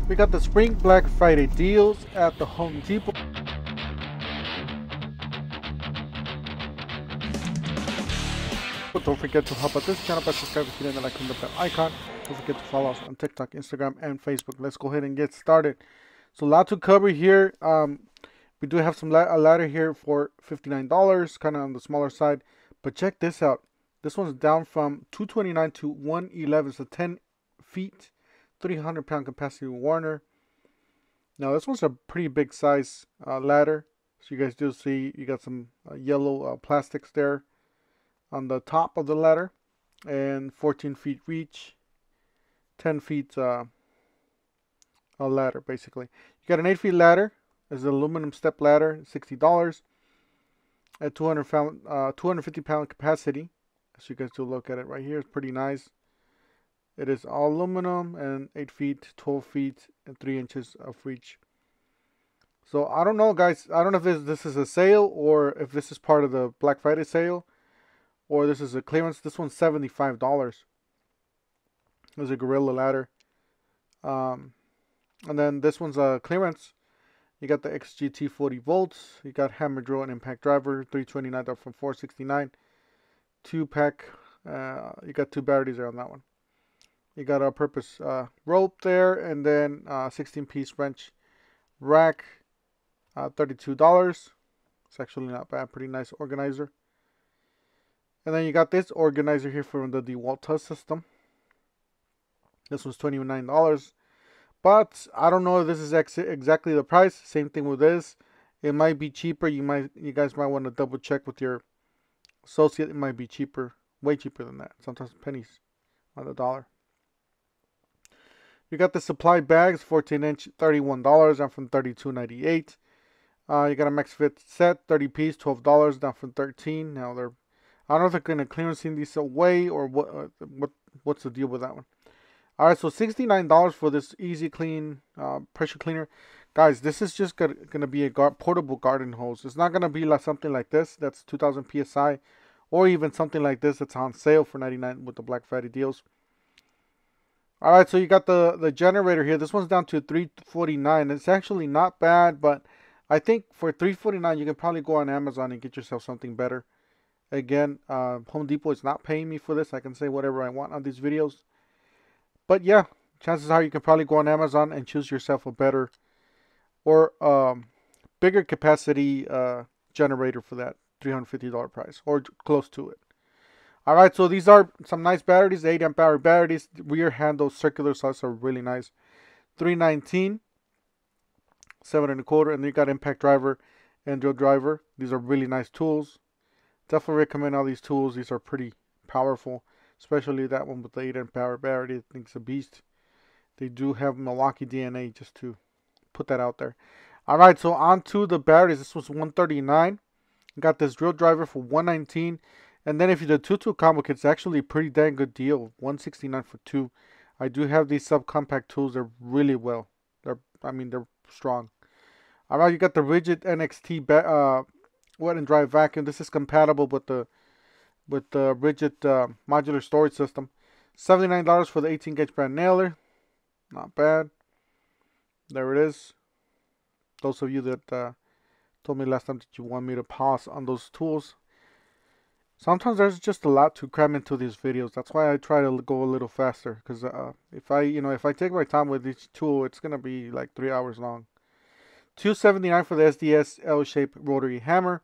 We got the Spring Black Friday deals at the Home Depot. But don't forget to help out this channel by subscribing, hitting the like and the bell icon. Don't forget to follow us on TikTok, Instagram, and Facebook. Let's go ahead and get started. So a lot to cover here. We do have a ladder here for $59, kind of on the smaller side. But check this out. This one's down from $229 to $111, so 10 feet, 300-pound capacity Warner. Now this one's a pretty big size ladder. So you guys do see you got some yellow plastics there on the top of the ladder, and 14 feet reach, 10 feet a ladder basically. You got an 8 feet ladder. It's an aluminum step ladder, $60 at 250-pound capacity. So you guys do look at it right here. It's pretty nice. It is all aluminum and 8 feet, 12 feet, and 3 inches of reach. So I don't know, guys. I don't know if this is a sale or if this is part of the Black Friday sale or this is a clearance. This one's $75. It's a Gorilla ladder. And then this one's a clearance. You got the XGT 40 volts. You got hammer drill and impact driver, 329 up from 469. 2-pack. You got 2 batteries there on that one. You got a purpose rope there, and then 16-piece wrench rack, $32. It's actually not bad. Pretty nice organizer. And then you got this organizer here from the DeWalt Tuss system. This was $29. But I don't know if this is exactly the price. Same thing with this. It might be cheaper. You guys might want to double check with your associate. It might be cheaper, way cheaper than that. Sometimes pennies on the dollar. You got the supply bags, 14-inch, $31, down from $32.98. You got a max fit set, 30 piece, $12, down from $13. Now I don't know if they're gonna clearance these away or what's the deal with that one. All right, so $69 for this easy clean pressure cleaner, guys. This is just gonna be a portable garden hose. It's not gonna be like something like this that's 2,000 psi, or even something like this that's on sale for $99 with the Black Friday deals. All right, so you got the generator here. This one's down to $349. It's actually not bad, but I think for $349 you can probably go on Amazon and get yourself something better. Again, Home Depot is not paying me for this. I can say whatever I want on these videos. But yeah, chances are you can probably go on Amazon and choose yourself a better or bigger capacity generator for that $350 price or close to it. All right, so these are some nice batteries, 8 amp hour batteries. Rear handle circular size are really nice. $319, 7 1/4, and then you got impact driver and drill driver. These are really nice tools. Definitely recommend all these tools. These are pretty powerful. Especially that one with the 8 amp hour battery. I think it's a beast. They do have Milwaukee DNA, just to put that out there. All right, so on to the batteries. This was $139. Got this drill driver for $119. And then if you do 2 combo kit, it's actually a pretty dang good deal. $169 for 2. I do have these subcompact tools. They're really well. They're strong. All right, you got the Rigid NXT wet and dry vacuum. This is compatible with the Rigid modular storage system. $79 for the 18-gauge brand nailer. Not bad. There it is. Those of you that told me last time that you want me to pause on those tools. Sometimes there's just a lot to cram into these videos. That's why I try to go a little faster. Because if I take my time with each tool, it's gonna be like 3 hours long. $279 for the SDS L-shaped rotary hammer.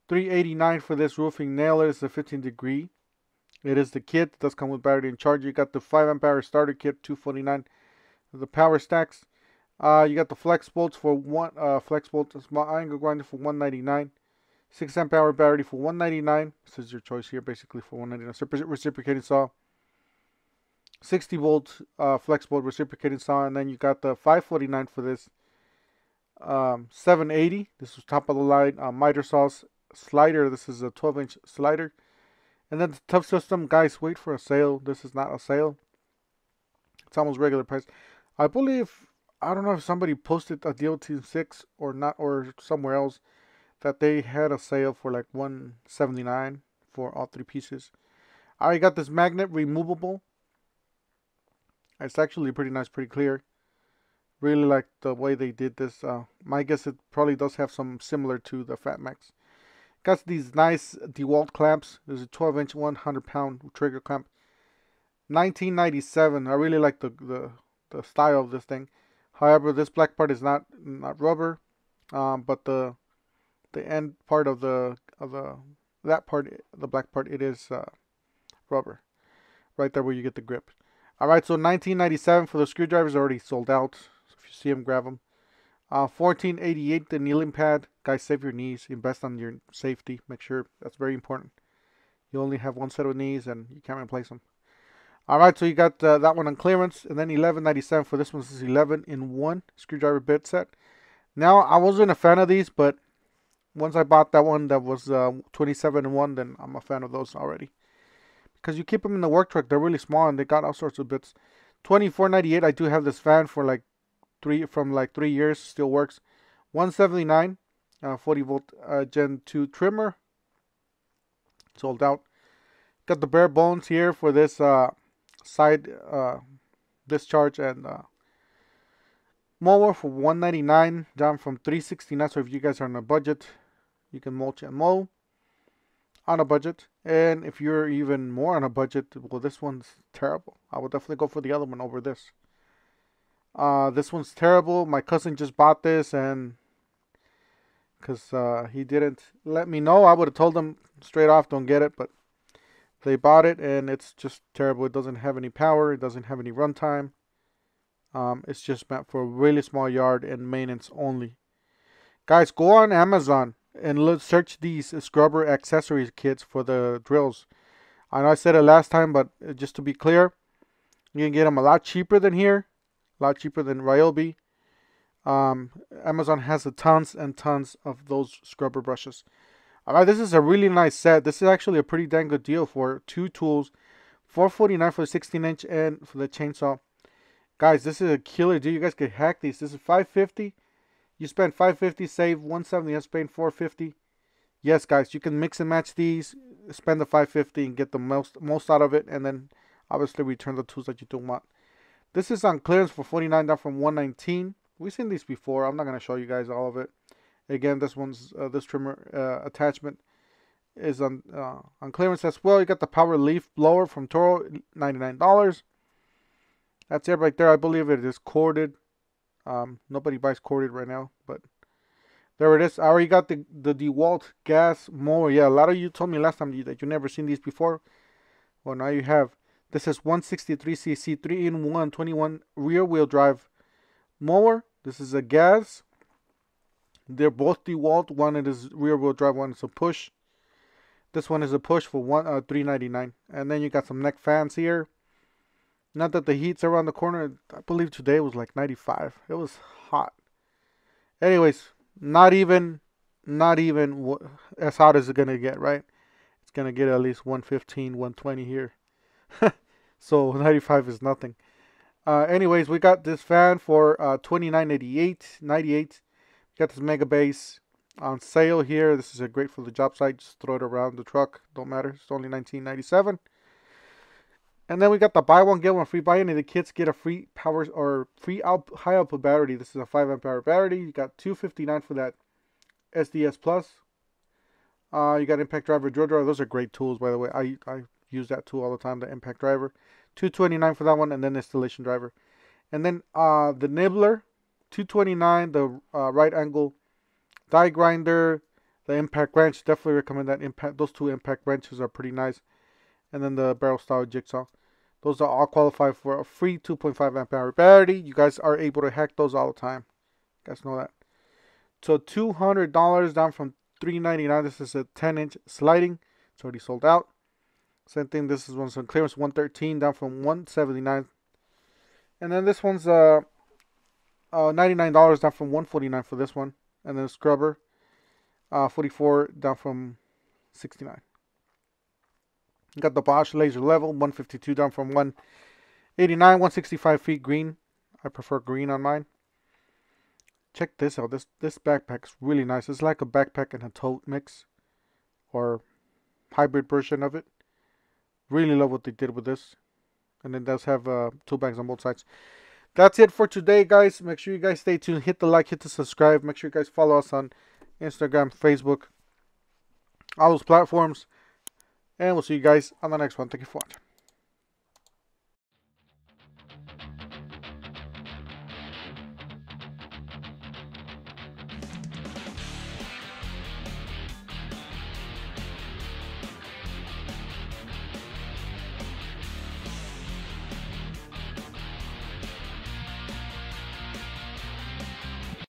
$389 for this roofing nailer. It's a 15-degree. It is the kit. It does come with battery and charger. You got the 5 amp hour starter kit, $249. The power stacks. You got the flex bolts for small angle grinder for $199. 6 amp hour battery for $199. This is your choice here, basically, for $199. Reciprocating saw. 60 volt flex bolt reciprocating saw, and then you got the $549 for this 780. This was top of the line miter saws slider. This is a 12-inch slider. And then the tough system, guys, wait for a sale. This is not a sale. It's almost regular price. I believe, I don't know if somebody posted a deal Team 6 or not, or somewhere else, that they had a sale for like $179 for all 3 pieces. I got this magnet removable. It's actually pretty nice, pretty clear. Really like the way they did this. My guess it probably does have some similar to the Fat Max. Got these nice DeWalt clamps. There's a 12-inch 100-pound trigger clamp. 1997. I really like the style of this thing. However, this black part is not rubber, but the end part of the that part, the black part, it is rubber. Right there where you get the grip. All right, so 1997 for the screwdrivers already sold out. So if you see them, grab them. 1488, the kneeling pad. Guys, save your knees. Invest on your safety. Make sure that's very important. You only have one set of knees and you can't replace them. All right, so you got that one on clearance. And then 1197 for this one. This is 11-in-1 screwdriver bit set. Now, I wasn't a fan of these, but once I bought that one that was 27-in-1, then I'm a fan of those already. Because you keep them in the work truck, they're really small and they got all sorts of bits. 2498, I do have this fan for like 3 years, still works. 179, 40 volt Gen 2 trimmer, sold out. Got the bare bones here for this side discharge and mower for 199, down from 369. So if you guys are on a budget, you can mulch and mow on a budget. And if you're even more on a budget, well, this one's terrible. I would definitely go for the other one over this. This one's terrible. My cousin just bought this, and because he didn't let me know, I would have told them straight off, don't get it. But they bought it, and it's just terrible. It doesn't have any power. It doesn't have any runtime. It's just meant for a really small yard and maintenance only. Guys, go on Amazon and let's search these scrubber accessories kits for the drills. I know I said it last time, but just to be clear, you can get them a lot cheaper than here, a lot cheaper than Ryobi. Amazon has tons and tons of those scrubber brushes. Alright, this is a really nice set. This is actually a pretty dang good deal for 2 tools. $449 for the 16-inch and for the chainsaw. Guys, this is a killer deal. You guys can hack these. This is $550. You spend $550, save $170. You're paying $450. Yes, guys, you can mix and match these. Spend the $550 and get the most out of it, and then obviously return the tools that you don't want. This is on clearance for $49, down from $119. We've seen these before. I'm not going to show you guys all of it. Again, this one's this trimmer attachment is on clearance as well. You got the power leaf blower from Toro, $99. That's it right there. I believe it is corded. Nobody buys corded right now, but there it is. I already got the DeWalt gas mower. Yeah, a lot of you told me last time that you never seen these before. Well, now you have. This is 163cc 3-in-1 21 rear wheel drive mower. This is a gas. They're both DeWalt. One is rear wheel drive, one is a push. This one is a push for $399. And then you got some neck fans here. Not that the heat's around the corner. I believe today was like 95. It was hot. Anyways, not even as hot as it's gonna get, right? It's gonna get at least 115, 120 here. So 95 is nothing. Anyways, we got this fan for $29.98. $98. Got this mega base on sale here. This is a great for the job site. Just throw it around the truck. Don't matter. It's only $19.97. And then we got the buy one get one free. Buy any of the kits, get a free power or free high output battery. This is a 5 amp hour battery. You got $259 for that SDS Plus. You got impact driver, drill driver. Those are great tools, by the way. I use that tool all the time. The impact driver, $229 for that one, and then installation driver. And then the nibbler, $229. The right angle die grinder, the impact wrench. Definitely recommend that impact. Those 2 impact wrenches are pretty nice. And then the barrel style jigsaw. Those are all qualified for a free 2.5 amp hour battery. You guys are able to hack those all the time. You guys know that. So $200 down from $399. This is a 10-inch sliding. It's already sold out. Same thing. This is one's on clearance, $113 down from $179. And then this one's $99 down from $149 for this one. And then the scrubber, $44 down from $69. You got the Bosch laser level, $152 down from $189, 165 feet green. I prefer green on mine. Check this out. This backpack's really nice. It's like a backpack and a tote mix, or hybrid version of it. Really love what they did with this. And it does have tool bags on both sides. that's it for today, guys. Make sure you guys stay tuned. Hit the like, hit the subscribe. Make sure you guys follow us on Instagram, Facebook, all those platforms. And we'll see you guys on the next one. Thank you for watching.